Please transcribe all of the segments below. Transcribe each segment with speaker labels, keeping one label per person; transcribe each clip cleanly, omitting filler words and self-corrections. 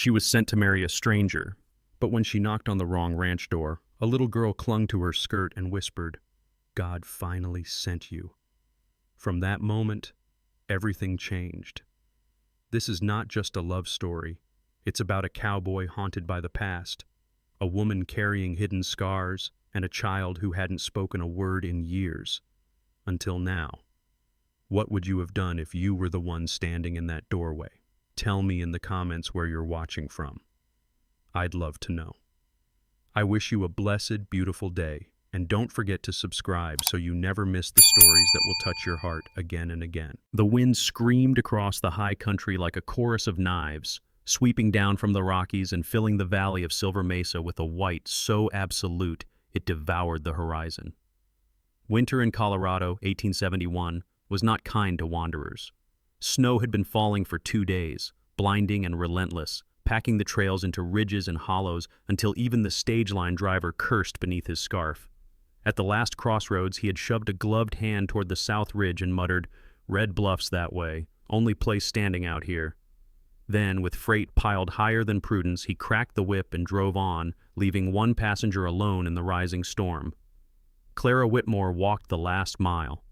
Speaker 1: She was sent to marry a stranger, but when she knocked on the wrong ranch door, a little girl clung to her skirt and whispered, "God finally sent you." From that moment, everything changed. This is not just a love story. It's about a cowboy haunted by the past, a woman carrying hidden scars, and a child who hadn't spoken a word in years. Until now. What would you have done if you were the one standing in that doorway? Tell me in the comments where you're watching from. I'd love to know. I wish you a blessed, beautiful day, and don't forget to subscribe so you never miss the stories that will touch your heart again and again. The wind screamed across the high country like a chorus of knives, sweeping down from the Rockies and filling the valley of Silver Mesa with a white so absolute it devoured the horizon. Winter in Colorado, 1871, was not kind to wanderers. Snow had been falling for 2 days, blinding and relentless, packing the trails into ridges and hollows until even the stage line driver cursed beneath his scarf. At the last crossroads, he had shoved a gloved hand toward the south ridge and muttered, "Red Bluff's that way, only place standing out here." Then, with freight piled higher than prudence, he cracked the whip and drove on, leaving one passenger alone in the rising storm. Clara Whitmore walked the last mile.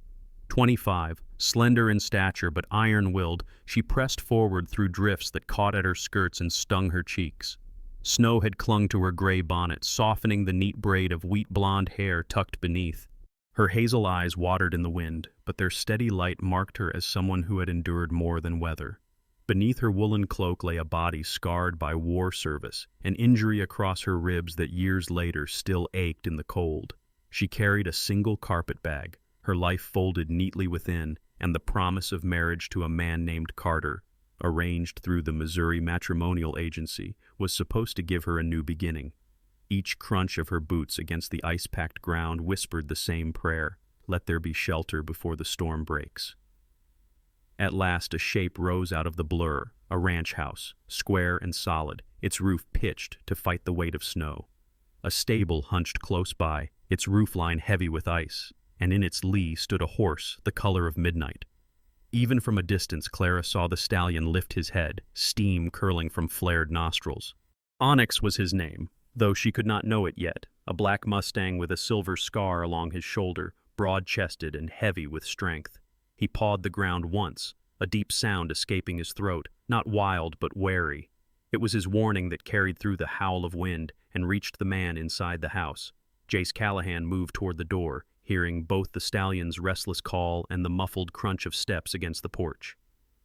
Speaker 1: 25, slender in stature but iron-willed, she pressed forward through drifts that caught at her skirts and stung her cheeks. Snow had clung to her gray bonnet, softening the neat braid of wheat-blonde hair tucked beneath. Her hazel eyes watered in the wind, but their steady light marked her as someone who had endured more than weather. Beneath her woolen cloak lay a body scarred by war service, an injury across her ribs that years later still ached in the cold. She carried a single carpet bag, her life folded neatly within, and the promise of marriage to a man named Carter, arranged through the Missouri Matrimonial Agency, was supposed to give her a new beginning. Each crunch of her boots against the ice-packed ground whispered the same prayer, "Let there be shelter before the storm breaks." At last a shape rose out of the blur, a ranch house, square and solid, its roof pitched to fight the weight of snow. A stable hunched close by, its roofline heavy with ice, and in its lee stood a horse the color of midnight. Even from a distance, Clara saw the stallion lift his head, steam curling from flared nostrils. Onyx was his name, though she could not know it yet, a black Mustang with a silver scar along his shoulder, broad-chested and heavy with strength. He pawed the ground once, a deep sound escaping his throat, not wild but wary. It was his warning that carried through the howl of wind and reached the man inside the house. Jace Callahan moved toward the door, hearing both the stallion's restless call and the muffled crunch of steps against the porch.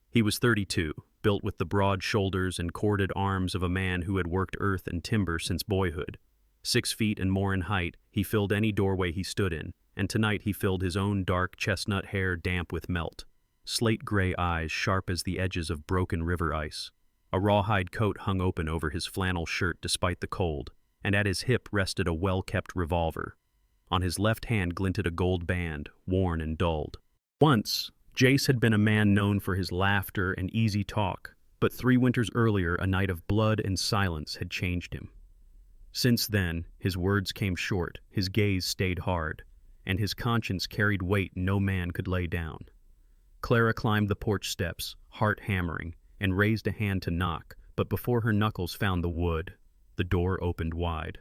Speaker 1: He was 32, built with the broad shoulders and corded arms of a man who had worked earth and timber since boyhood. 6 feet and more in height, he filled any doorway he stood in, and tonight he filled his own dark chestnut hair damp with melt, slate-gray eyes sharp as the edges of broken river ice. A rawhide coat hung open over his flannel shirt despite the cold, and at his hip rested a well-kept revolver. On his left hand glinted a gold band, worn and dulled. Once, Jace had been a man known for his laughter and easy talk, but 3 winters earlier a night of blood and silence had changed him. Since then, his words came short, his gaze stayed hard, and his conscience carried weight no man could lay down. Clara climbed the porch steps, heart hammering, and raised a hand to knock, but before her knuckles found the wood, the door opened wide.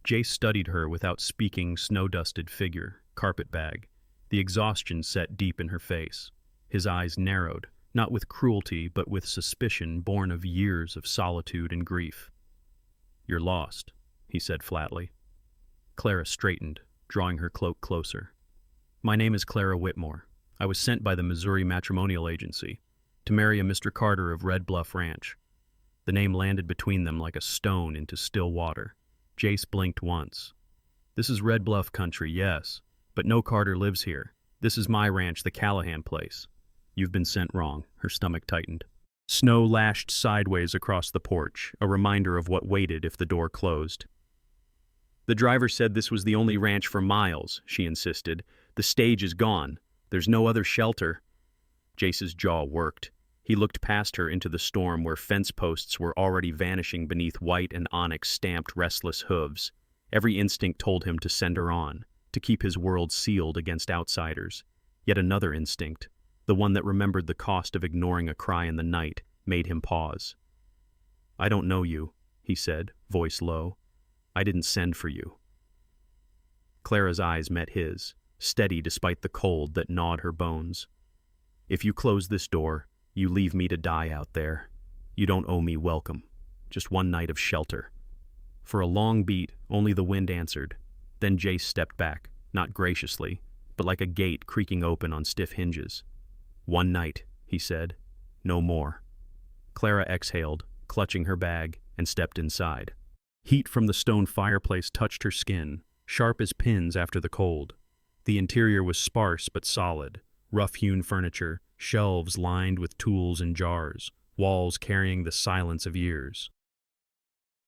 Speaker 1: Jace studied her without speaking, snow-dusted figure, carpet bag, the exhaustion set deep in her face. His eyes narrowed, not with cruelty but with suspicion born of years of solitude and grief. "You're lost," he said flatly. Clara straightened, drawing her cloak closer. "My name is Clara Whitmore. I was sent by the Missouri Matrimonial Agency to marry a Mr. Carter of Red Bluff Ranch." The name landed between them like a stone into still water. Jace blinked once. "This is Red Bluff country, yes, but no Carter lives here. This is my ranch, the Callahan place." "You've been sent wrong." Her stomach tightened. Snow lashed sideways across the porch, a reminder of what waited if the door closed. "The driver said this was the only ranch for miles," she insisted. "The stage is gone. There's no other shelter." Jace's jaw worked. He looked past her into the storm where fence posts were already vanishing beneath white and onyx-stamped restless hooves. Every instinct told him to send her on, to keep his world sealed against outsiders. Yet another instinct, the one that remembered the cost of ignoring a cry in the night, made him pause. "I don't know you," he said, voice low. "I didn't send for you." Clara's eyes met his, steady despite the cold that gnawed her bones. "If you close this door, you leave me to die out there. You don't owe me welcome, just one night of shelter." For a long beat, only the wind answered. Then Jace stepped back, not graciously, but like a gate creaking open on stiff hinges. "One night," he said. "No more." Clara exhaled, clutching her bag, and stepped inside. Heat from the stone fireplace touched her skin, sharp as pins after the cold. The interior was sparse but solid, rough-hewn furniture, shelves lined with tools and jars, walls carrying the silence of years.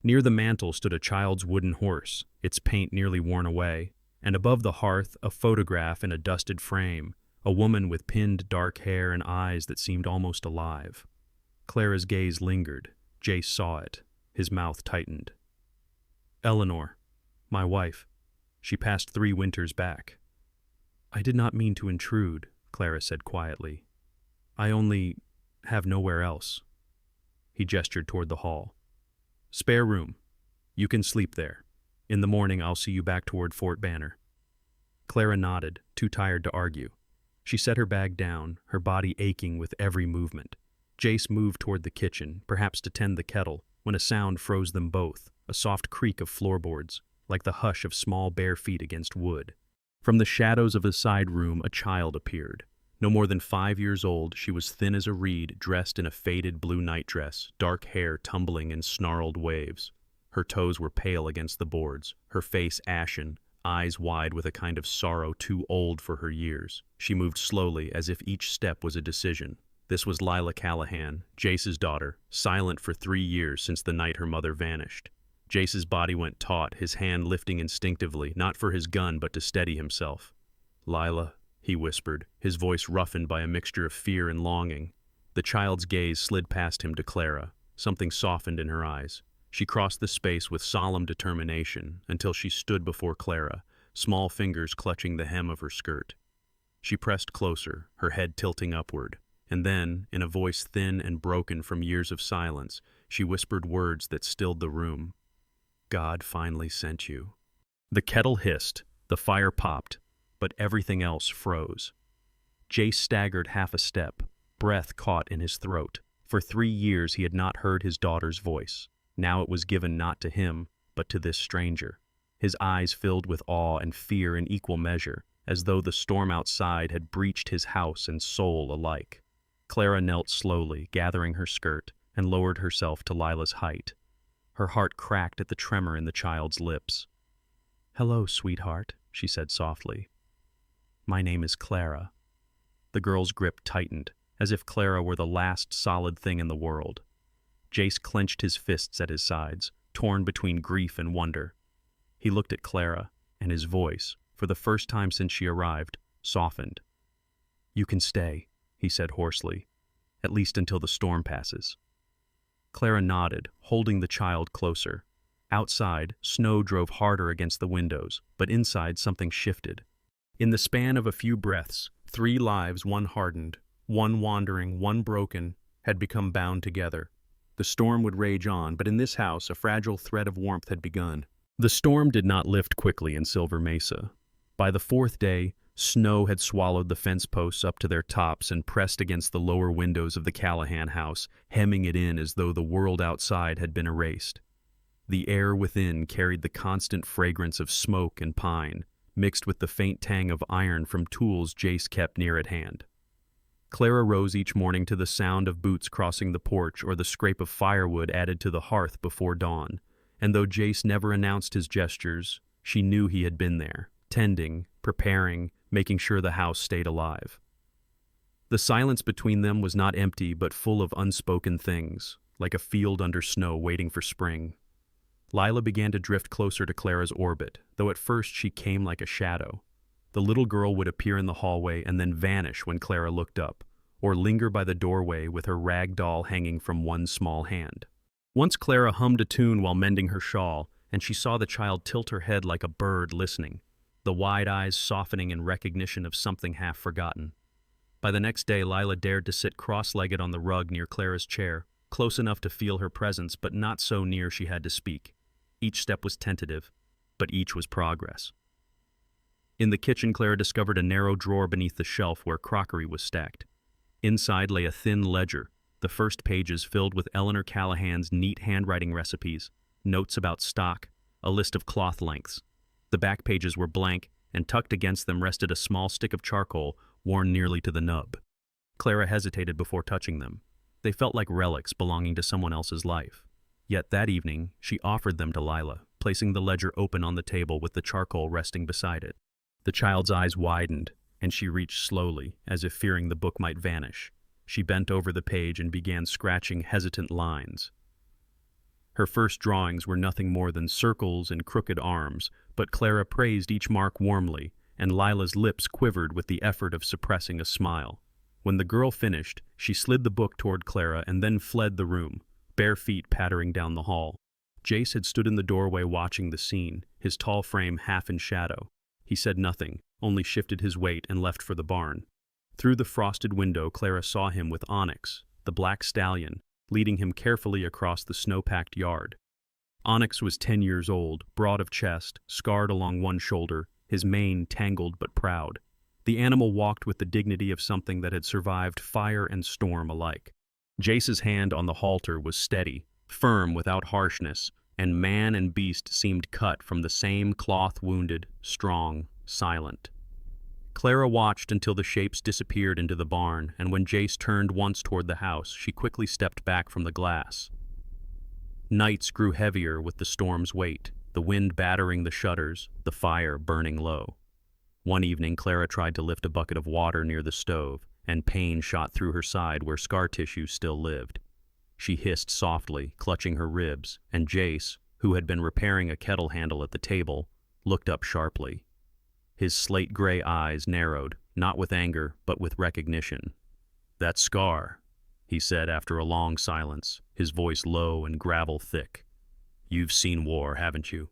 Speaker 1: Near the mantel stood a child's wooden horse, its paint nearly worn away, and above the hearth a photograph in a dusted frame, a woman with pinned dark hair and eyes that seemed almost alive. Clara's gaze lingered. Jace saw it. His mouth tightened. "Eleanor, my wife. She passed 3 winters back." "I did not mean to intrude," Clara said quietly. "I only have nowhere else." He gestured toward the hall. "Spare room. You can sleep there. In the morning I'll see you back toward Fort Banner." Clara nodded, too tired to argue. She set her bag down, her body aching with every movement. Jace moved toward the kitchen, perhaps to tend the kettle, when a sound froze them both, a soft creak of floorboards, like the hush of small bare feet against wood. From the shadows of a side room, a child appeared. No more than 5 years old, she was thin as a reed, dressed in a faded blue nightdress, dark hair tumbling in snarled waves. Her toes were pale against the boards, her face ashen, eyes wide with a kind of sorrow too old for her years. She moved slowly, as if each step was a decision. This was Lila Callahan, Jace's daughter, silent for 3 years since the night her mother vanished. Jace's body went taut, his hand lifting instinctively, not for his gun but to steady himself. "Lila," he whispered, his voice roughened by a mixture of fear and longing. The child's gaze slid past him to Clara. Something softened in her eyes. She crossed the space with solemn determination until she stood before Clara, small fingers clutching the hem of her skirt. She pressed closer, her head tilting upward, and then, in a voice thin and broken from years of silence, she whispered words that stilled the room. "God finally sent you." The kettle hissed, the fire popped, but everything else froze. Jace staggered half a step, breath caught in his throat. For 3 years he had not heard his daughter's voice. Now it was given not to him, but to this stranger. His eyes filled with awe and fear in equal measure, as though the storm outside had breached his house and soul alike. Clara knelt slowly, gathering her skirt, and lowered herself to Lila's height. Her heart cracked at the tremor in the child's lips. "Hello, sweetheart," she said softly. "My name is Clara." The girl's grip tightened, as if Clara were the last solid thing in the world. Jace clenched his fists at his sides, torn between grief and wonder. He looked at Clara, and his voice, for the first time since she arrived, softened. "You can stay," he said hoarsely, "at least until the storm passes." Clara nodded, holding the child closer. Outside, snow drove harder against the windows, but inside something shifted. In the span of a few breaths, 3 lives, one hardened, one wandering, one broken, had become bound together. The storm would rage on, but in this house a fragile thread of warmth had begun. The storm did not lift quickly in Silver Mesa. By the 4th day, snow had swallowed the fence posts up to their tops and pressed against the lower windows of the Callahan house, hemming it in as though the world outside had been erased. The air within carried the constant fragrance of smoke and pine, mixed with the faint tang of iron from tools Jace kept near at hand. Clara rose each morning to the sound of boots crossing the porch or the scrape of firewood added to the hearth before dawn, and though Jace never announced his gestures, she knew he had been there, tending, preparing, making sure the house stayed alive. The silence between them was not empty but full of unspoken things, like a field under snow waiting for spring. Lila began to drift closer to Clara's orbit, though at first she came like a shadow. The little girl would appear in the hallway and then vanish when Clara looked up, or linger by the doorway with her rag doll hanging from one small hand. Once Clara hummed a tune while mending her shawl, and she saw the child tilt her head like a bird listening, the wide eyes softening in recognition of something half forgotten. By the next day, Lila dared to sit cross-legged on the rug near Clara's chair, close enough to feel her presence, but not so near she had to speak. Each step was tentative, but each was progress. In the kitchen, Clara discovered a narrow drawer beneath the shelf where crockery was stacked. Inside lay a thin ledger, the first pages filled with Eleanor Callahan's neat handwriting recipes, notes about stock, a list of cloth lengths. The back pages were blank, and tucked against them rested a small stick of charcoal worn nearly to the nub. Clara hesitated before touching them. They felt like relics belonging to someone else's life. Yet that evening, she offered them to Lila, placing the ledger open on the table with the charcoal resting beside it. The child's eyes widened, and she reached slowly, as if fearing the book might vanish. She bent over the page and began scratching hesitant lines. Her first drawings were nothing more than circles and crooked arms, but Clara praised each mark warmly, and Lila's lips quivered with the effort of suppressing a smile. When the girl finished, she slid the book toward Clara and then fled the room, bare feet pattering down the hall. Jace had stood in the doorway watching the scene, his tall frame half in shadow. He said nothing, only shifted his weight and left for the barn. Through the frosted window, Clara saw him with Onyx, the black stallion, leading him carefully across the snow-packed yard. Onyx was 10 years old, broad of chest, scarred along one shoulder, his mane tangled but proud. The animal walked with the dignity of something that had survived fire and storm alike. Jace's hand on the halter was steady, firm without harshness, and man and beast seemed cut from the same cloth-wounded, strong, silent. Clara watched until the shapes disappeared into the barn, and when Jace turned once toward the house, she quickly stepped back from the glass. Nights grew heavier with the storm's weight, the wind battering the shutters, the fire burning low. One evening, Clara tried to lift a bucket of water near the stove, and pain shot through her side where scar tissue still lived. She hissed softly, clutching her ribs, and Jace, who had been repairing a kettle handle at the table, looked up sharply. His slate-gray eyes narrowed, not with anger, but with recognition. "That scar," he said after a long silence, his voice low and gravel-thick. "You've seen war, haven't you?"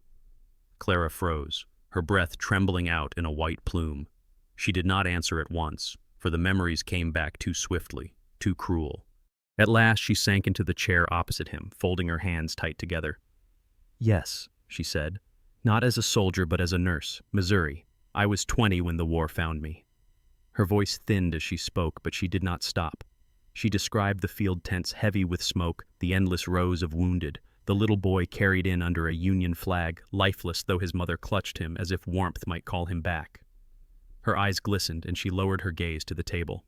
Speaker 1: Clara froze, her breath trembling out in a white plume. She did not answer at once, for the memories came back too swiftly, too cruel. At last she sank into the chair opposite him, folding her hands tight together. "Yes," she said, "not as a soldier but as a nurse, Missouri. I was 20 when the war found me." Her voice thinned as she spoke, but she did not stop. She described the field tents heavy with smoke, the endless rows of wounded, the little boy carried in under a Union flag, lifeless though his mother clutched him as if warmth might call him back. Her eyes glistened, and she lowered her gaze to the table.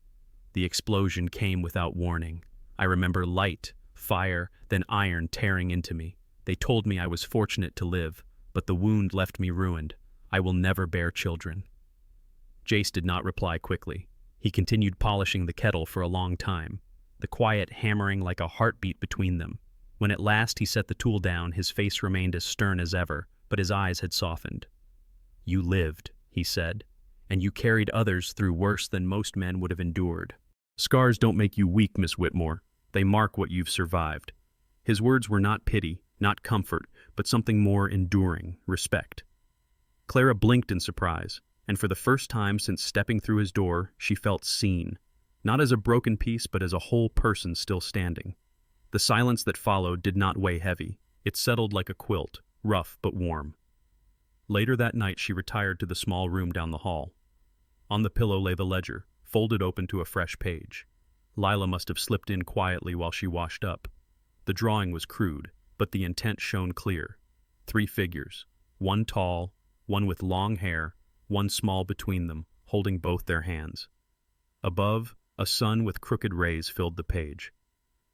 Speaker 1: The explosion came without warning. I remember light, fire, then iron tearing into me. They told me I was fortunate to live, but the wound left me ruined. I will never bear children. Jace did not reply quickly. He continued polishing the kettle for a long time, the quiet hammering like a heartbeat between them. When at last he set the tool down, his face remained as stern as ever, but his eyes had softened. "You lived," he said, "and you carried others through worse than most men would have endured. Scars don't make you weak, Miss Whitmore. They mark what you've survived." His words were not pity, not comfort, but something more enduring, respect. Clara blinked in surprise, and for the first time since stepping through his door, she felt seen, not as a broken piece but as a whole person still standing. The silence that followed did not weigh heavy. It settled like a quilt, rough but warm. Later that night she retired to the small room down the hall. On the pillow lay the ledger, folded open to a fresh page. Lila must have slipped in quietly while she washed up. The drawing was crude, but the intent shone clear. 3 figures, one tall, one with long hair, one small between them, holding both their hands. Above, a sun with crooked rays filled the page.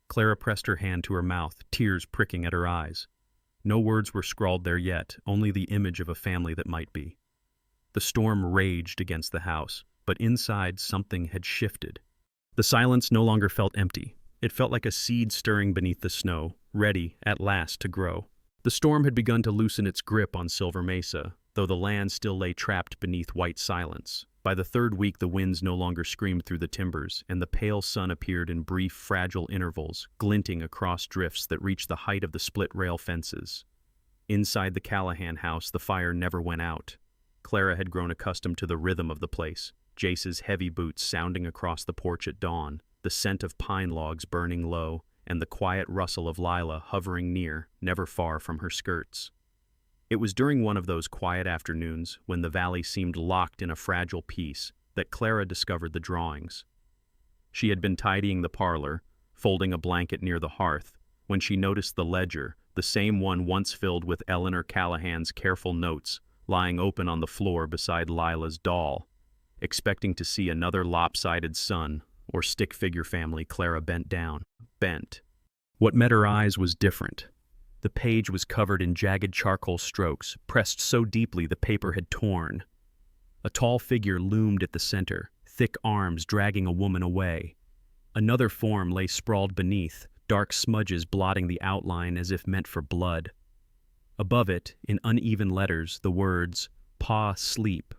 Speaker 1: Clara pressed her hand to her mouth, tears pricking at her eyes. No words were scrawled there yet, only the image of a family that might be. The storm raged against the house, but inside something had shifted. The silence no longer felt empty. It felt like a seed stirring beneath the snow, ready, at last, to grow. The storm had begun to loosen its grip on Silver Mesa, though the land still lay trapped beneath white silence. By the 3rd week the winds no longer screamed through the timbers, and the pale sun appeared in brief, fragile intervals, glinting across drifts that reached the height of the split-rail fences. Inside the Callahan house the fire never went out. Clara had grown accustomed to the rhythm of the place, Jace's heavy boots sounding across the porch at dawn, the scent of pine logs burning low, and the quiet rustle of Lila hovering near, never far from her skirts. It was during one of those quiet afternoons, when the valley seemed locked in a fragile peace, that Clara discovered the drawings. She had been tidying the parlor, folding a blanket near the hearth, when she noticed the ledger, the same one once filled with Eleanor Callahan's careful notes, lying open on the floor beside Lila's doll. Expecting to see another lopsided son or stick figure family, Clara bent down. Bent. What met her eyes was different. The page was covered in jagged charcoal strokes, pressed so deeply the paper had torn. A tall figure loomed at the center, thick arms dragging a woman away. Another form lay sprawled beneath, dark smudges blotting the outline as if meant for blood. Above it, in uneven letters, the words, "Pa, sleep."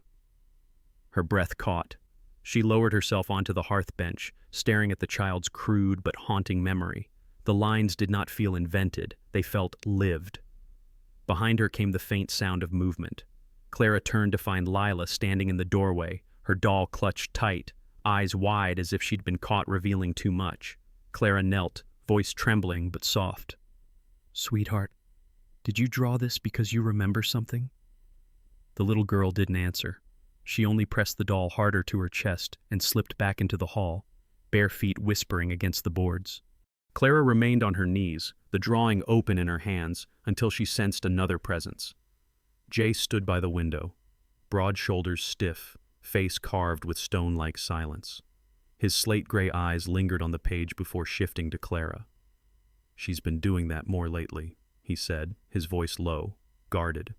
Speaker 1: Her breath caught. She lowered herself onto the hearth bench, staring at the child's crude but haunting memory. The lines did not feel invented, they felt lived. Behind her came the faint sound of movement. Clara turned to find Lila standing in the doorway, her doll clutched tight, eyes wide as if she'd been caught revealing too much. Clara knelt, voice trembling but soft. "Sweetheart, did you draw this because you remember something?" The little girl didn't answer. She only pressed the doll harder to her chest and slipped back into the hall, bare feet whispering against the boards. Clara remained on her knees, the drawing open in her hands, until she sensed another presence. Jay stood by the window, broad shoulders stiff, face carved with stone-like silence. His slate-gray eyes lingered on the page before shifting to Clara. "She's been doing that more lately," he said, his voice low, guarded.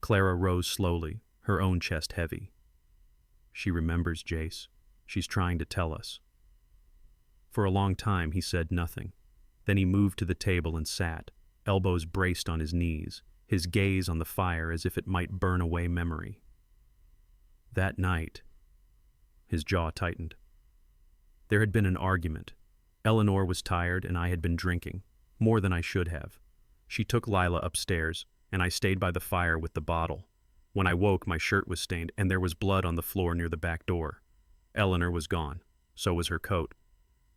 Speaker 1: Clara rose slowly, her own chest heavy. "She remembers, Jace. She's trying to tell us." For a long time he said nothing. Then he moved to the table and sat, elbows braced on his knees, his gaze on the fire as if it might burn away memory. That night, his jaw tightened. There had been an argument. Eleanor was tired and I had been drinking, more than I should have. She took Lila upstairs, and I stayed by the fire with the bottle. When I woke, my shirt was stained, and there was blood on the floor near the back door. Eleanor was gone. So was her coat.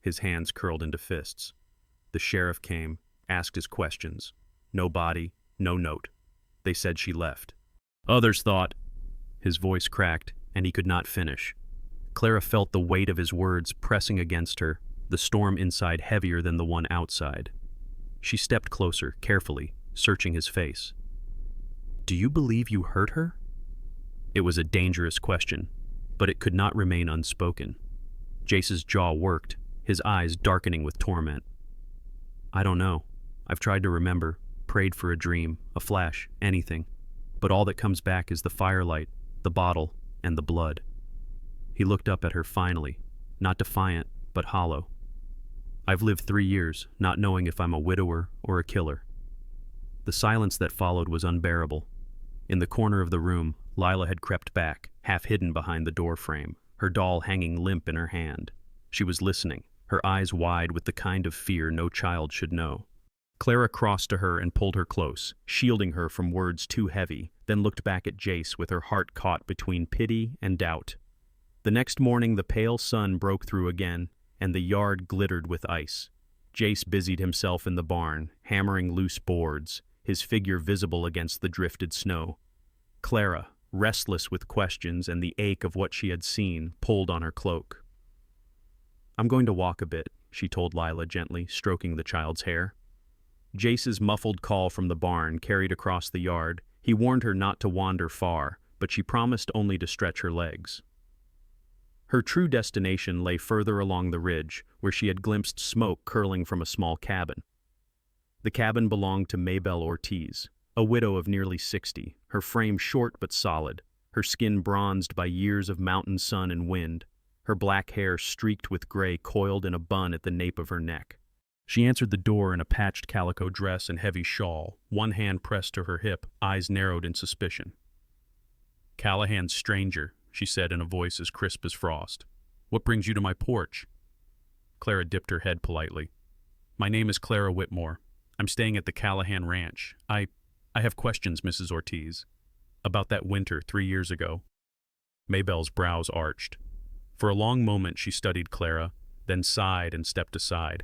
Speaker 1: His hands curled into fists. The sheriff came, asked his questions. No body, no note. They said she left. Others thought... His voice cracked, and he could not finish. Clara felt the weight of his words pressing against her, the storm inside heavier than the one outside. She stepped closer, carefully, searching his face. "Do you believe you hurt her?" It was a dangerous question, but it could not remain unspoken. Jace's jaw worked, his eyes darkening with torment. "I don't know. I've tried to remember, prayed for a dream, a flash, anything. But all that comes back is the firelight, the bottle, and the blood." He looked up at her finally, not defiant, but hollow. "I've lived 3 years, not knowing if I'm a widower or a killer." The silence that followed was unbearable. In the corner of the room, Lila had crept back, half hidden behind the door frame, her doll hanging limp in her hand. She was listening, her eyes wide with the kind of fear no child should know. Clara crossed to her and pulled her close, shielding her from words too heavy, then looked back at Jace with her heart caught between pity and doubt. The next morning the pale sun broke through again, and the yard glittered with ice. Jace busied himself in the barn, hammering loose boards, his figure visible against the drifted snow. Clara, restless with questions and the ache of what she had seen, pulled on her cloak. "I'm going to walk a bit," she told Lila gently, stroking the child's hair. Jace's muffled call from the barn carried across the yard. He warned her not to wander far, but she promised only to stretch her legs. Her true destination lay further along the ridge, where she had glimpsed smoke curling from a small cabin. The cabin belonged to Maybelle Ortiz, a widow of nearly 60, her frame short but solid, her skin bronzed by years of mountain sun and wind, her black hair streaked with gray coiled in a bun at the nape of her neck. She answered the door in a patched calico dress and heavy shawl, one hand pressed to her hip, eyes narrowed in suspicion. "Callahan's stranger," she said in a voice as crisp as frost. "What brings you to my porch?" Clara dipped her head politely. "My name is Clara Whitmore. I'm staying at the Callahan Ranch. I have questions, Mrs. Ortiz. About that winter 3 years ago." Maybelle's brows arched. For a long moment she studied Clara, then sighed and stepped aside.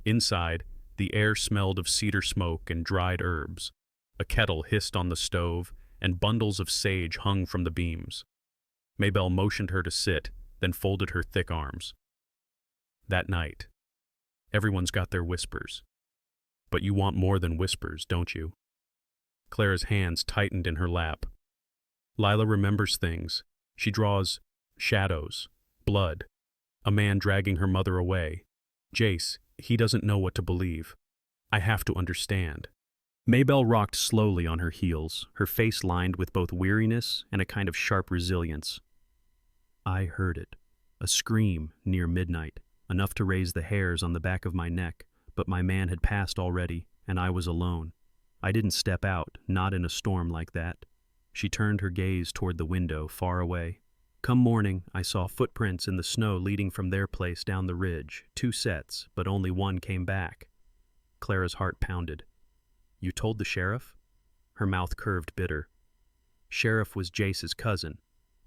Speaker 1: Inside, the air smelled of cedar smoke and dried herbs. A kettle hissed on the stove, and bundles of sage hung from the beams. Maybelle motioned her to sit, then folded her thick arms. That night, everyone's got their whispers. But you want more than whispers, don't you? Clara's hands tightened in her lap. Lila remembers things. She draws shadows, blood, a man dragging her mother away. Jace, he doesn't know what to believe. I have to understand. Maybelle rocked slowly on her heels, her face lined with both weariness and a kind of sharp resilience. I heard it. A scream near midnight, enough to raise the hairs on the back of my neck, but my man had passed already, and I was alone. I didn't step out, not in a storm like that. She turned her gaze toward the window, far away. Come morning, I saw footprints in the snow leading from their place down the ridge, 2 sets, but only one came back. Clara's heart pounded. You told the sheriff? Her mouth curved bitter. Sheriff was Jace's cousin.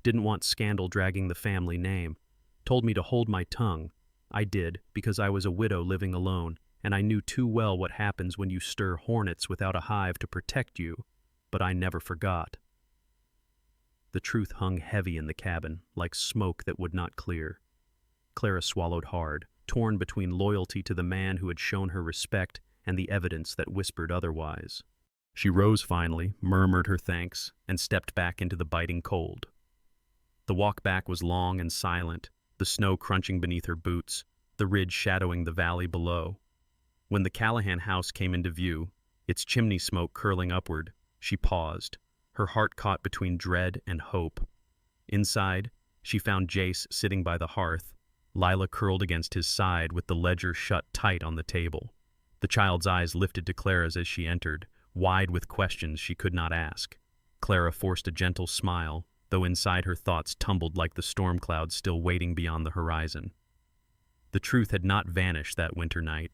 Speaker 1: Didn't want scandal dragging the family name. Told me to hold my tongue. I did, because I was a widow living alone, and I knew too well what happens when you stir hornets without a hive to protect you, but I never forgot. The truth hung heavy in the cabin, like smoke that would not clear. Clara swallowed hard, torn between loyalty to the man who had shown her respect and the evidence that whispered otherwise. She rose finally, murmured her thanks, and stepped back into the biting cold. The walk back was long and silent, the snow crunching beneath her boots, the ridge shadowing the valley below. When the Callahan house came into view, its chimney smoke curling upward, she paused, her heart caught between dread and hope. Inside, she found Jace sitting by the hearth, Lila curled against his side with the ledger shut tight on the table. The child's eyes lifted to Clara's as she entered, wide with questions she could not ask. Clara forced a gentle smile, though inside her thoughts tumbled like the storm clouds still waiting beyond the horizon. The truth had not vanished that winter night.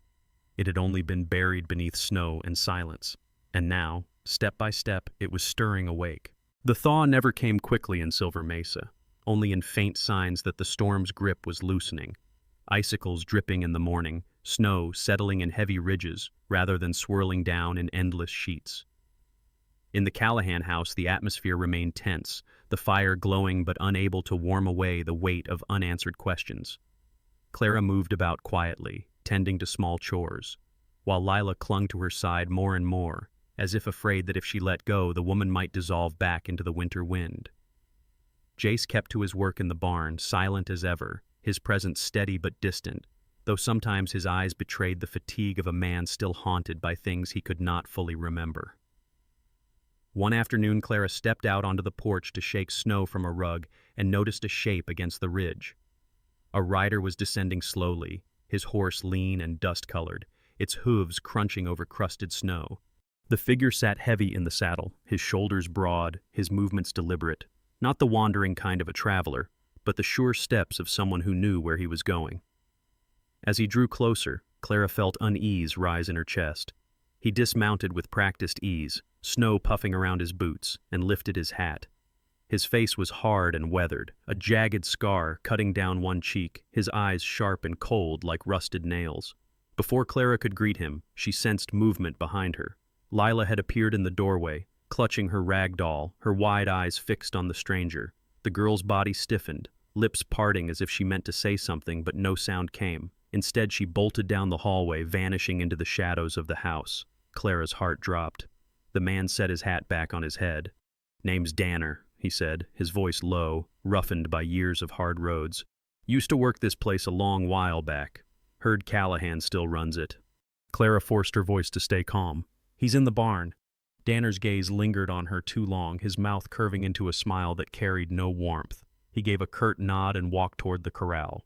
Speaker 1: It had only been buried beneath snow and silence, and now, step by step, it was stirring awake. The thaw never came quickly in Silver Mesa, only in faint signs that the storm's grip was loosening. Icicles dripping in the morning, snow settling in heavy ridges rather than swirling down in endless sheets. In the Callahan house, the atmosphere remained tense, the fire glowing but unable to warm away the weight of unanswered questions. Clara moved about quietly, tending to small chores, while Lila clung to her side more and more, as if afraid that if she let go, the woman might dissolve back into the winter wind. Jace kept to his work in the barn, silent as ever, his presence steady but distant, though sometimes his eyes betrayed the fatigue of a man still haunted by things he could not fully remember. One afternoon, Clara stepped out onto the porch to shake snow from a rug and noticed a shape against the ridge. A rider was descending slowly, his horse lean and dust-colored, its hooves crunching over crusted snow. The figure sat heavy in the saddle, his shoulders broad, his movements deliberate, not the wandering kind of a traveler, but the sure steps of someone who knew where he was going. As he drew closer, Clara felt unease rise in her chest. He dismounted with practiced ease, snow puffing around his boots, and lifted his hat. His face was hard and weathered, a jagged scar cutting down one cheek, his eyes sharp and cold like rusted nails. Before Clara could greet him, she sensed movement behind her. Lila had appeared in the doorway, clutching her rag doll, her wide eyes fixed on the stranger. The girl's body stiffened, lips parting as if she meant to say something, but no sound came. Instead, she bolted down the hallway, vanishing into the shadows of the house. Clara's heart dropped. The man set his hat back on his head. "Name's Danner," he said, his voice low, roughened by years of hard roads. "Used to work this place a long while back. Heard Callahan still runs it." Clara forced her voice to stay calm. "He's in the barn." Danner's gaze lingered on her too long, his mouth curving into a smile that carried no warmth. He gave a curt nod and walked toward the corral.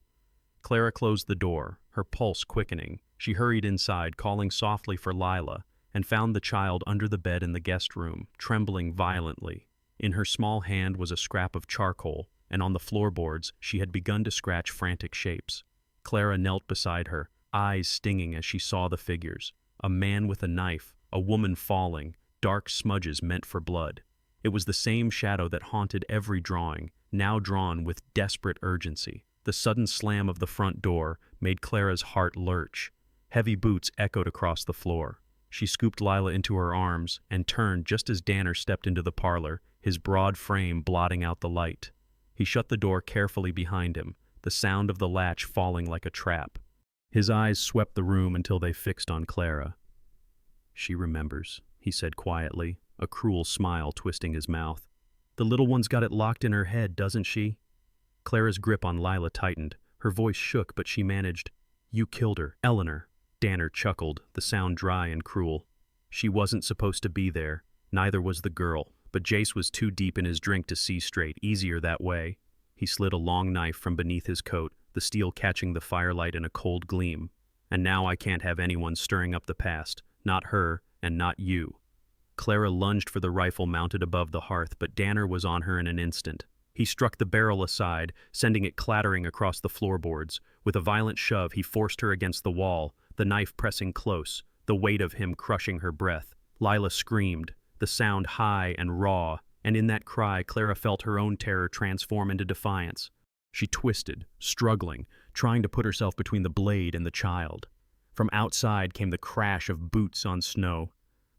Speaker 1: Clara closed the door, her pulse quickening. She hurried inside, calling softly for Lila, and found the child under the bed in the guest room, trembling violently. In her small hand was a scrap of charcoal, and on the floorboards she had begun to scratch frantic shapes. Clara knelt beside her, eyes stinging as she saw the figures. A man with a knife, a woman falling, dark smudges meant for blood. It was the same shadow that haunted every drawing, now drawn with desperate urgency. The sudden slam of the front door made Clara's heart lurch. Heavy boots echoed across the floor. She scooped Lila into her arms and turned just as Danner stepped into the parlor, his broad frame blotting out the light. He shut the door carefully behind him, the sound of the latch falling like a trap. His eyes swept the room until they fixed on Clara. "She remembers," he said quietly, a cruel smile twisting his mouth. "The little one's got it locked in her head, doesn't she?" Clara's grip on Lila tightened. Her voice shook, but she managed. "You killed her, Eleanor." Danner chuckled, the sound dry and cruel. "She wasn't supposed to be there. Neither was the girl. But Jace was too deep in his drink to see straight. Easier that way." He slid a long knife from beneath his coat, the steel catching the firelight in a cold gleam. "And now I can't have anyone stirring up the past. Not her, and not you." Clara lunged for the rifle mounted above the hearth, but Danner was on her in an instant. He struck the barrel aside, sending it clattering across the floorboards. With a violent shove, he forced her against the wall, the knife pressing close, the weight of him crushing her breath. Lila screamed, the sound high and raw, and in that cry Clara felt her own terror transform into defiance. She twisted, struggling, trying to put herself between the blade and the child. From outside came the crash of boots on snow,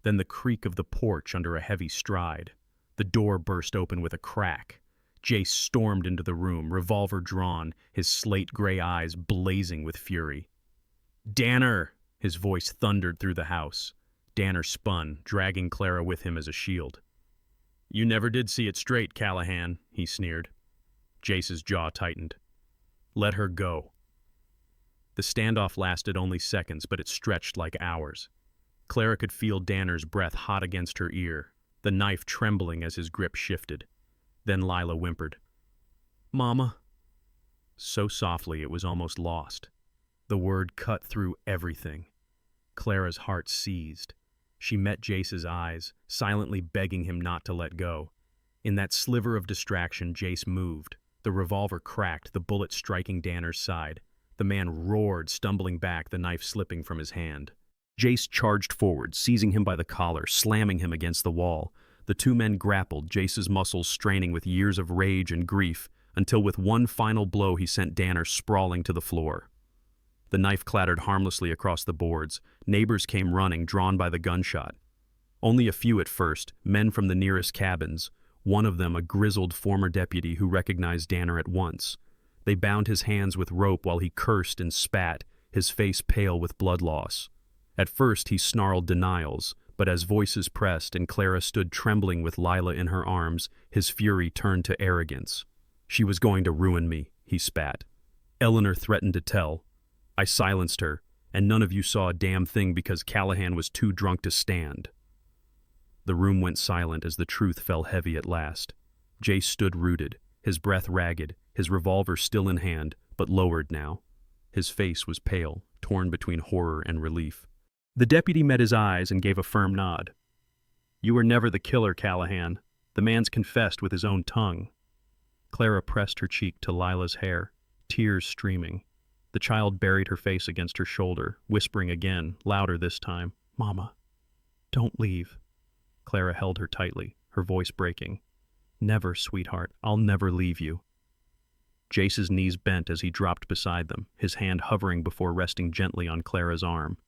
Speaker 1: then the creak of the porch under a heavy stride. The door burst open with a crack. Jace stormed into the room, revolver drawn, his slate-gray eyes blazing with fury. "Danner!" His voice thundered through the house. Danner spun, dragging Clara with him as a shield. "You never did see it straight, Callahan," he sneered. Jace's jaw tightened. "Let her go." The standoff lasted only seconds, but it stretched like hours. Clara could feel Danner's breath hot against her ear, the knife trembling as his grip shifted. Then Lila whimpered, "Mama." So softly it was almost lost. The word cut through everything. Clara's heart seized. She met Jace's eyes, silently begging him not to let go. In that sliver of distraction, Jace moved. The revolver cracked, the bullet striking Danner's side. The man roared, stumbling back, the knife slipping from his hand. Jace charged forward, seizing him by the collar, slamming him against the wall. The two men grappled, Jace's muscles straining with years of rage and grief, until with one final blow he sent Danner sprawling to the floor. The knife clattered harmlessly across the boards. Neighbors came running, drawn by the gunshot. Only a few at first, men from the nearest cabins, one of them a grizzled former deputy who recognized Danner at once. They bound his hands with rope while he cursed and spat, his face pale with blood loss. At first he snarled denials, but as voices pressed and Clara stood trembling with Lila in her arms, his fury turned to arrogance. "She was going to ruin me," he spat. "Eleanor threatened to tell. I silenced her, and none of you saw a damn thing because Callahan was too drunk to stand." The room went silent as the truth fell heavy at last. Jace stood rooted, his breath ragged, his revolver still in hand, but lowered now. His face was pale, torn between horror and relief. The deputy met his eyes and gave a firm nod. "You were never the killer, Callahan. The man's confessed with his own tongue." Clara pressed her cheek to Lila's hair, tears streaming. The child buried her face against her shoulder, whispering again, louder this time, "Mama, don't leave." Clara held her tightly, her voice breaking. "Never, sweetheart. I'll never leave you." Jace's knees bent as he dropped beside them, his hand hovering before resting gently on Clara's arm.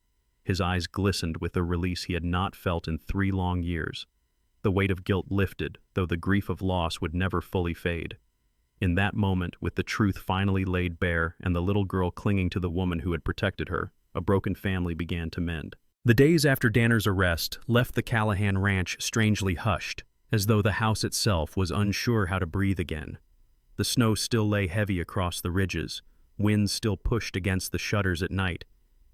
Speaker 1: His eyes glistened with a release he had not felt in 3 long years. The weight of guilt lifted, though the grief of loss would never fully fade. In that moment, with the truth finally laid bare and the little girl clinging to the woman who had protected her, a broken family began to mend. The days after Danner's arrest left the Callahan ranch strangely hushed, as though the house itself was unsure how to breathe again. The snow still lay heavy across the ridges, winds still pushed against the shutters at night,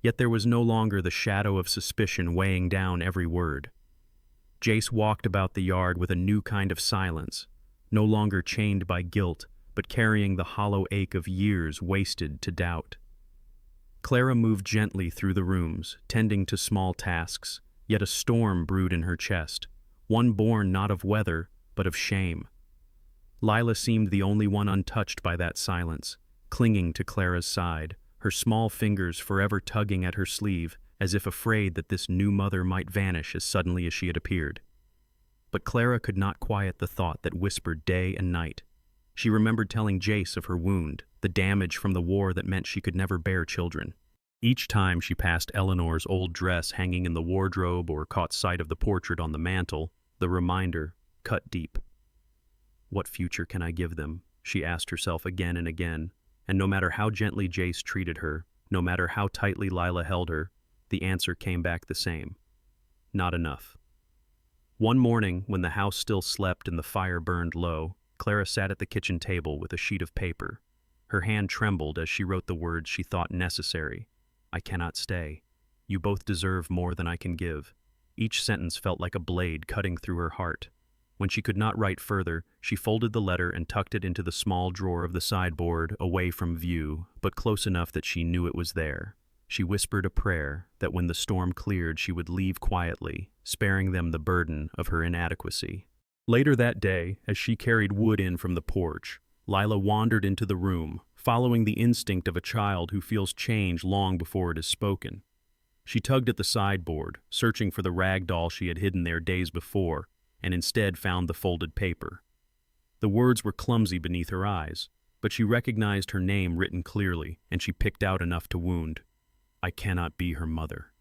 Speaker 1: yet there was no longer the shadow of suspicion weighing down every word. Jace walked about the yard with a new kind of silence, no longer chained by guilt, but carrying the hollow ache of years wasted to doubt. Clara moved gently through the rooms, tending to small tasks, yet a storm brewed in her chest, one born not of weather, but of shame. Lila seemed the only one untouched by that silence, clinging to Clara's side, her small fingers forever tugging at her sleeve, as if afraid that this new mother might vanish as suddenly as she had appeared. But Clara could not quiet the thought that whispered day and night. She remembered telling Jace of her wound, the damage from the war that meant she could never bear children. Each time she passed Eleanor's old dress hanging in the wardrobe or caught sight of the portrait on the mantel, the reminder cut deep. What future can I give them? She asked herself again and again, and no matter how gently Jace treated her, no matter how tightly Lila held her, the answer came back the same. Not enough. One morning, when the house still slept and the fire burned low, Clara sat at the kitchen table with a sheet of paper. Her hand trembled as she wrote the words she thought necessary. I cannot stay. You both deserve more than I can give. Each sentence felt like a blade cutting through her heart. When she could not write further, she folded the letter and tucked it into the small drawer of the sideboard, away from view, but close enough that she knew it was there. She whispered a prayer that when the storm cleared she would leave quietly, sparing them the burden of her inadequacy. Later that day, as she carried wood in from the porch, Lila wandered into the room, following the instinct of a child who feels change long before it is spoken. She tugged at the sideboard, searching for the rag doll she had hidden there days before, and instead found the folded paper. The words were clumsy beneath her eyes, but she recognized her name written clearly, and she picked out enough to wound. I cannot be her mother.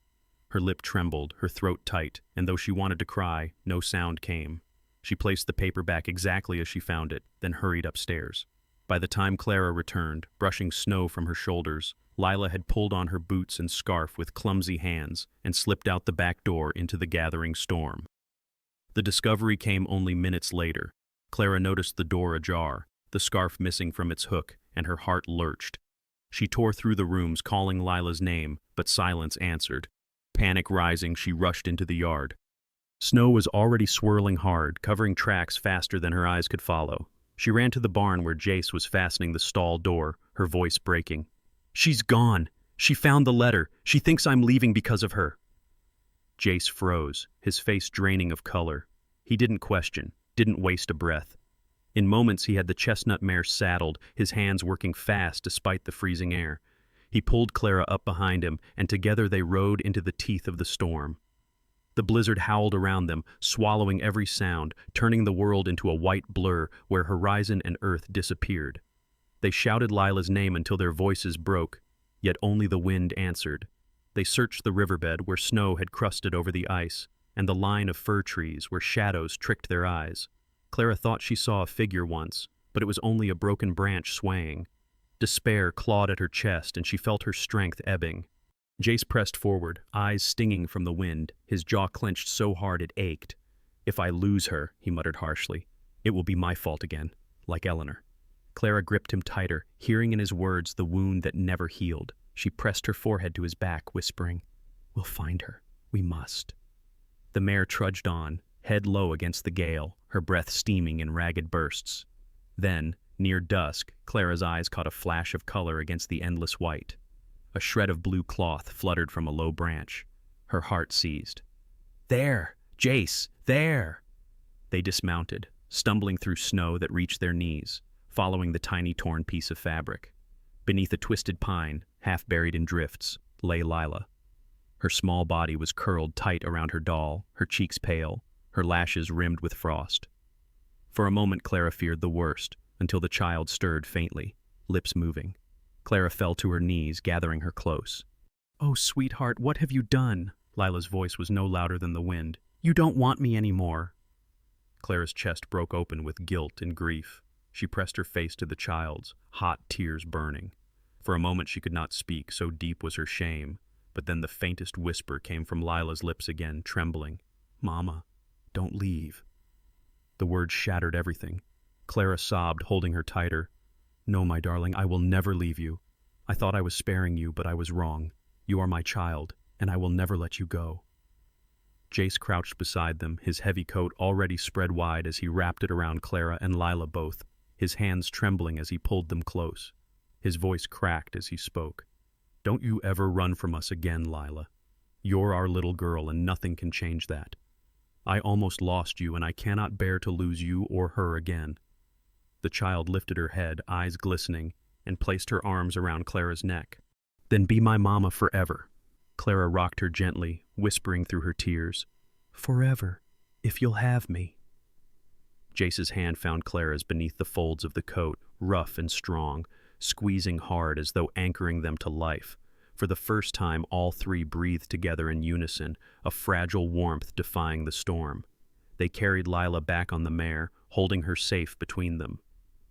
Speaker 1: Her lip trembled, her throat tight, and though she wanted to cry, no sound came. She placed the paper back exactly as she found it, then hurried upstairs. By the time Clara returned, brushing snow from her shoulders, Lila had pulled on her boots and scarf with clumsy hands and slipped out the back door into the gathering storm. The discovery came only minutes later. Clara noticed the door ajar, the scarf missing from its hook, and her heart lurched. She tore through the rooms, calling Lila's name, but silence answered. Panic rising, she rushed into the yard. Snow was already swirling hard, covering tracks faster than her eyes could follow. She ran to the barn where Jace was fastening the stall door, her voice breaking. She's gone. She found the letter. She thinks I'm leaving because of her. Jace froze, his face draining of color. He didn't question, didn't waste a breath. In moments he had the chestnut mare saddled, his hands working fast despite the freezing air. He pulled Clara up behind him, and together they rode into the teeth of the storm. The blizzard howled around them, swallowing every sound, turning the world into a white blur where horizon and earth disappeared. They shouted Lila's name until their voices broke, yet only the wind answered. They searched the riverbed where snow had crusted over the ice, and the line of fir trees where shadows tricked their eyes. Clara thought she saw a figure once, but it was only a broken branch swaying. Despair clawed at her chest, and she felt her strength ebbing. Jace pressed forward, eyes stinging from the wind, his jaw clenched so hard it ached. If I lose her, he muttered harshly, it will be my fault again, like Eleanor. Clara gripped him tighter, hearing in his words the wound that never healed. She pressed her forehead to his back, whispering, We'll find her. We must. The mare trudged on, head low against the gale, her breath steaming in ragged bursts. Then, near dusk, Clara's eyes caught a flash of color against the endless white. A shred of blue cloth fluttered from a low branch. Her heart seized. There! Jace! There! They dismounted, stumbling through snow that reached their knees, following the tiny torn piece of fabric. Beneath a twisted pine, half buried in drifts, lay Lila. Her small body was curled tight around her doll, her cheeks pale, her lashes rimmed with frost. For a moment Clara feared the worst, until the child stirred faintly, lips moving. Clara fell to her knees, gathering her close. Oh, sweetheart, what have you done? Lila's voice was no louder than the wind. You don't want me anymore. Clara's chest broke open with guilt and grief. She pressed her face to the child's, hot tears burning. For a moment she could not speak, so deep was her shame, but then the faintest whisper came from Lila's lips again, trembling. Mama, don't leave. The words shattered everything. Clara sobbed, holding her tighter. No, my darling, I will never leave you. I thought I was sparing you, but I was wrong. You are my child, and I will never let you go. Jace crouched beside them, his heavy coat already spread wide as he wrapped it around Clara and Lila both, his hands trembling as he pulled them close. His voice cracked as he spoke. Don't you ever run from us again, Lila. You're our little girl, and nothing can change that. I almost lost you, and I cannot bear to lose you or her again. The child lifted her head, eyes glistening, and placed her arms around Clara's neck. Then be my mama forever. Clara rocked her gently, whispering through her tears. Forever, if you'll have me. Jace's hand found Clara's beneath the folds of the coat, rough and strong, squeezing hard as though anchoring them to life. For the first time, all three breathed together in unison, a fragile warmth defying the storm. They carried Lila back on the mare, holding her safe between them.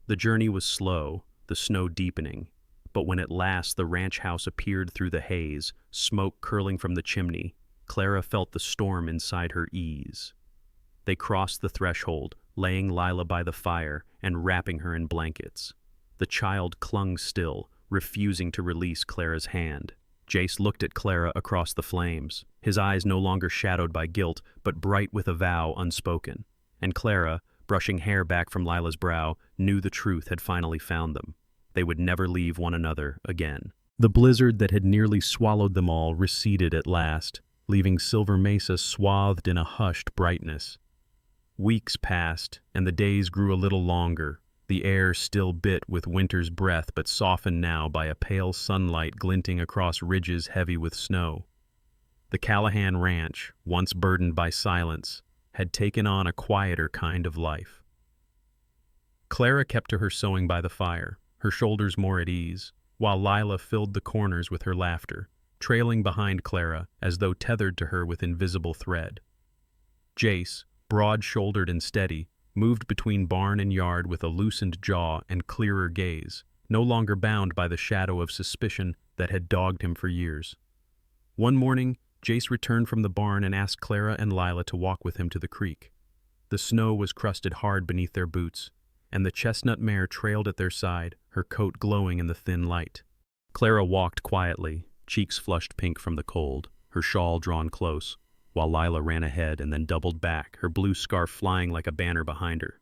Speaker 1: The journey was slow, the snow deepening, but when at last the ranch house appeared through the haze, smoke curling from the chimney, Clara felt the storm inside her ease. They crossed the threshold, laying Lila by the fire and wrapping her in blankets. The child clung still, refusing to release Clara's hand. Jace looked at Clara across the flames, his eyes no longer shadowed by guilt, but bright with a vow unspoken. And Clara, brushing hair back from Lila's brow, knew the truth had finally found them. They would never leave one another again. The blizzard that had nearly swallowed them all receded at last, leaving Silver Mesa swathed in a hushed brightness. Weeks passed, and the days grew a little longer, the air still bit with winter's breath but softened now by a pale sunlight glinting across ridges heavy with snow. The Callahan Ranch, once burdened by silence, had taken on a quieter kind of life. Clara kept to her sewing by the fire, her shoulders more at ease, while Lila filled the corners with her laughter, trailing behind Clara as though tethered to her with invisible thread. Jace, broad-shouldered and steady, moved between barn and yard with a loosened jaw and clearer gaze, no longer bound by the shadow of suspicion that had dogged him for years. One morning, Jace returned from the barn and asked Clara and Lila to walk with him to the creek. The snow was crusted hard beneath their boots, and the chestnut mare trailed at their side, her coat glowing in the thin light. Clara walked quietly, cheeks flushed pink from the cold, her shawl drawn close, while Lila ran ahead and then doubled back, her blue scarf flying like a banner behind her.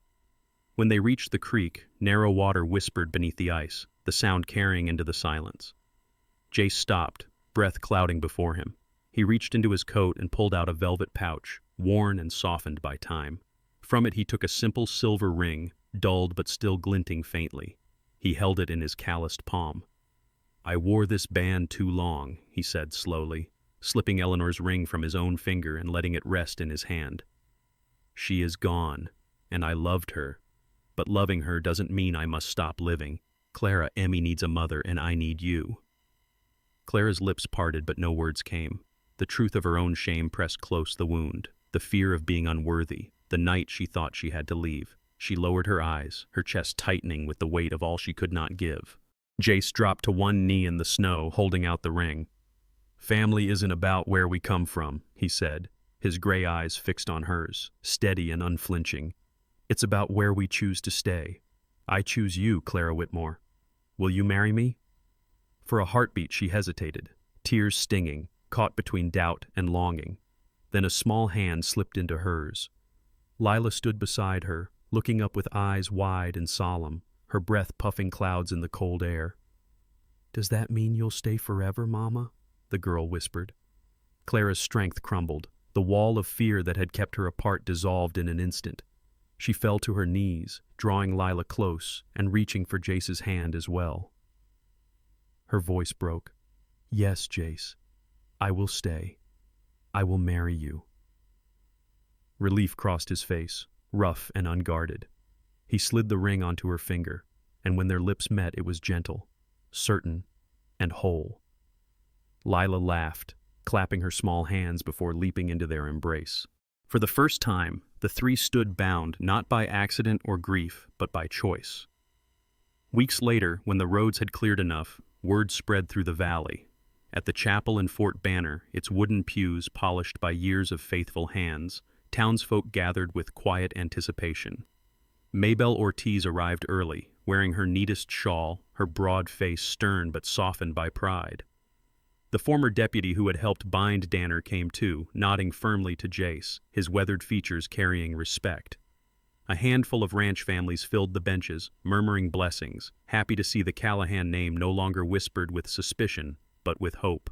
Speaker 1: When they reached the creek, narrow water whispered beneath the ice, the sound carrying into the silence. Jace stopped, breath clouding before him. He reached into his coat and pulled out a velvet pouch, worn and softened by time. From it he took a simple silver ring, dulled but still glinting faintly. He held it in his calloused palm. "I wore this band too long," he said slowly, slipping Eleanor's ring from his own finger and letting it rest in his hand. "She is gone, and I loved her. But loving her doesn't mean I must stop living. Clara, Emmy needs a mother, and I need you." Clara's lips parted, but no words came. The truth of her own shame pressed close the wound, the fear of being unworthy, the night she thought she had to leave. She lowered her eyes, her chest tightening with the weight of all she could not give. Jace dropped to one knee in the snow, holding out the ring. "Family isn't about where we come from," he said, his gray eyes fixed on hers, steady and unflinching. "It's about where we choose to stay. I choose you, Clara Whitmore. Will you marry me?" For a heartbeat she hesitated, tears stinging, caught between doubt and longing. Then a small hand slipped into hers. Lila stood beside her, looking up with eyes wide and solemn, her breath puffing clouds in the cold air. "Does that mean you'll stay forever, Mama?" the girl whispered. Clara's strength crumbled. The wall of fear that had kept her apart dissolved in an instant. She fell to her knees, drawing Lila close and reaching for Jace's hand as well. Her voice broke. "Yes, Jace. I will stay. I will marry you." Relief crossed his face, rough and unguarded. He slid the ring onto her finger, and when their lips met it was gentle, certain, and whole. Lila laughed, clapping her small hands before leaping into their embrace. For the first time, the three stood bound not by accident or grief, but by choice. Weeks later, when the roads had cleared enough, word spread through the valley. At the chapel in Fort Banner, its wooden pews polished by years of faithful hands, townsfolk gathered with quiet anticipation. Maybelle Ortiz arrived early, wearing her neatest shawl, her broad face stern but softened by pride. The former deputy who had helped bind Danner came too, nodding firmly to Jace, his weathered features carrying respect. A handful of ranch families filled the benches, murmuring blessings, happy to see the Callahan name no longer whispered with suspicion, but with hope.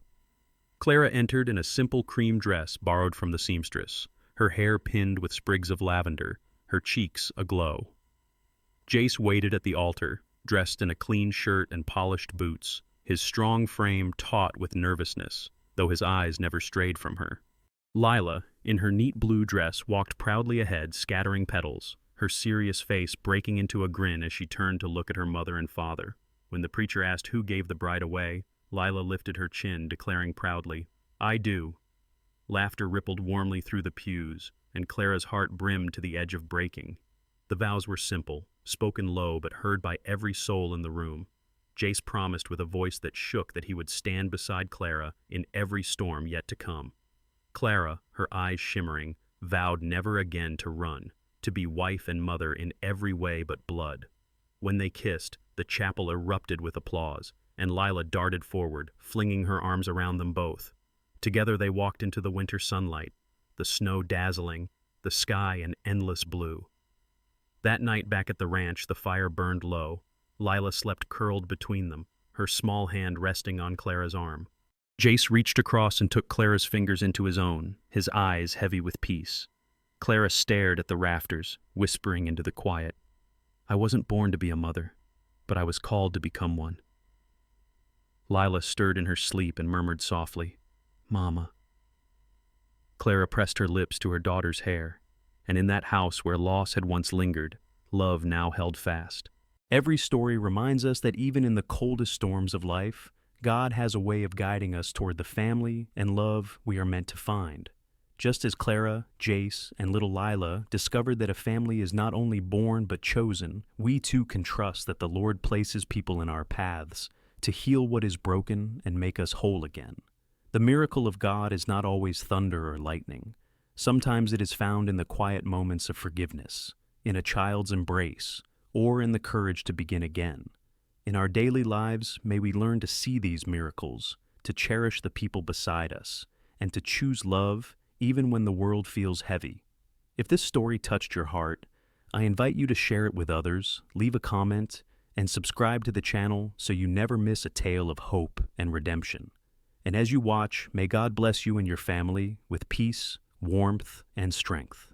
Speaker 1: Clara entered in a simple cream dress borrowed from the seamstress, her hair pinned with sprigs of lavender, her cheeks aglow. Jace waited at the altar, dressed in a clean shirt and polished boots, his strong frame taut with nervousness, though his eyes never strayed from her. Lila, in her neat blue dress, walked proudly ahead, scattering petals, her serious face breaking into a grin as she turned to look at her mother and father. When the preacher asked who gave the bride away, Lila lifted her chin, declaring proudly, "I do." Laughter rippled warmly through the pews, and Clara's heart brimmed to the edge of breaking. The vows were simple, spoken low but heard by every soul in the room. Jace promised with a voice that shook that he would stand beside Clara in every storm yet to come. Clara, her eyes shimmering, vowed never again to run, to be wife and mother in every way but blood. When they kissed, the chapel erupted with applause, and Lila darted forward, flinging her arms around them both. Together they walked into the winter sunlight, the snow dazzling, the sky an endless blue. That night back at the ranch, the fire burned low. Lila slept curled between them, her small hand resting on Clara's arm. Jace reached across and took Clara's fingers into his own, his eyes heavy with peace. Clara stared at the rafters, whispering into the quiet, "I wasn't born to be a mother, but I was called to become one." Lila stirred in her sleep and murmured softly, "Mama." Clara pressed her lips to her daughter's hair, and in that house where loss had once lingered, love now held fast. Every story reminds us that even in the coldest storms of life, God has a way of guiding us toward the family and love we are meant to find. Just as Clara, Jace, and little Lila discovered that a family is not only born but chosen, we too can trust that the Lord places people in our paths to heal what is broken and make us whole again. The miracle of God is not always thunder or lightning. Sometimes it is found in the quiet moments of forgiveness, in a child's embrace, or in the courage to begin again. In our daily lives, may we learn to see these miracles, to cherish the people beside us, and to choose love even when the world feels heavy. If this story touched your heart, I invite you to share it with others, leave a comment, and subscribe to the channel so you never miss a tale of hope and redemption. And as you watch, may God bless you and your family with peace, warmth, and strength.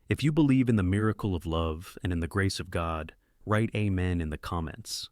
Speaker 1: If you believe in the miracle of love and in the grace of God, write Amen in the comments.